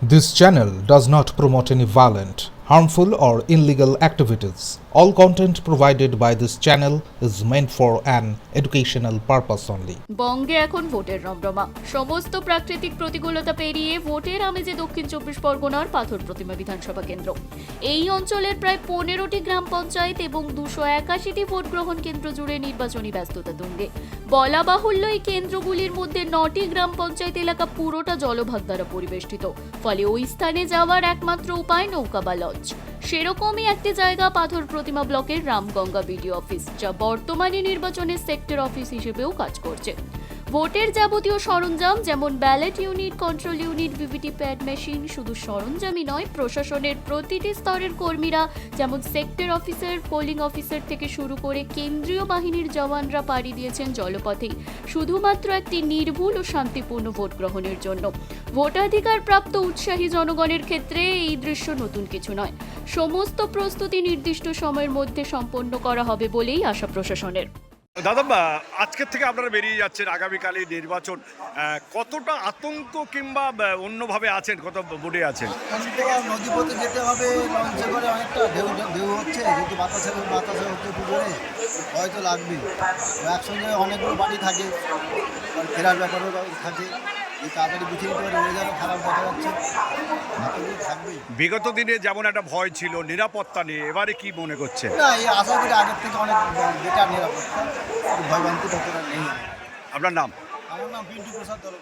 This channel does not promote any violent, harmful, or illegal activities. All content provided by this channel is meant for an educational purpose only. বঙ্গে এখন ভোটের রমরমা। সমস্ত প্রাকৃতিক প্রতিকূলতা পেরিয়ে ভোটের আমেজে দক্ষিণ ২৪ পরগনার পাথর প্রতিমা বিধানসভা কেন্দ্র। এই অঞ্চলের প্রায় ১৫টি গ্রাম পঞ্চায়েত এবং ২৮১টি ভোট গ্রহণ কেন্দ্র জুড়ে নির্বাচনী ব্যস্ততা তুঙ্গে। বলা বাহুল্য, এই কেন্দ্রগুলির মধ্যে ৯টি গ্রাম পঞ্চায়েত এলাকা পুরোটা জলভাগ দ্বারা পরিবেষ্টিত, ফলে ওই স্থানে যাওয়ার একমাত্র উপায় নৌকা বা লঞ্চ। সেরকমই একটি জায়গা পাথর প্রতিমা ব্লকের রামগঙ্গা বিডিও অফিস, যা বর্তমানে নির্বাচনের সেক্টর অফিস হিসেবেও কাজ করছে। ভোটের যাবতীয় সরঞ্জাম যেমন ballot unit, control unit, VVT pad machine, শুধু সরঞ্জামই নয়, প্রশাসনের প্রতিটি স্তরের কর্মীরা যেমন সেক্টর অফিসার, পোলিং অফিসার থেকে শুরু করে কেন্দ্রীয় বাহিনীর জওয়ানরা পাড়ি দিয়েছেন জলপথেই শুধুমাত্র একটি নির্ভুল ও শান্তিপূর্ণ ভোট গ্রহণের জন্য। ভোটাধিকার প্রাপ্ত উৎসাহী জনগণের ক্ষেত্রে এই দৃশ্য নতুন কিছু নয়। সমস্ত প্রস্তুতি নির্দিষ্ট সময়ের মধ্যে সম্পন্ন করা হবে বলেই আশা প্রশাসনের। দাদা, আজকের থেকে আপনারা বেরিয়ে যাচ্ছেন, আগামীকালই নির্বাচন, কতটা আতঙ্ক কিংবা অন্যভাবে আছেন, কত বোর্ডে আছেন? নদী পথে যেতে হবে, লঞ্চে করে অনেকটা ঢেউ হচ্ছে, যেহেতু বাতাসে হচ্ছে পুকুরে, হয়তো লাগবে। একসঙ্গে অনেকগুলো বাড়ি থাকে, ফেরার ব্যাপারও থাকে, এই তাড়াতাড়ি গুছিয়ে দিতে পারে, ওয়েদারও খারাপ দেখা যাচ্ছে, থাকবেই। বিগত দিনে যেমন একটা ভয় ছিল নিরাপত্তা নিয়ে, এবারে কি মনে করছেন? না, এই আশা করি আগের থেকে অনেক বেটার নিরাপত্তা, ভয়ভ্রান্তি ততটা নেই। আপনার নাম? আমার নাম পিন্টু প্রসাদ দল।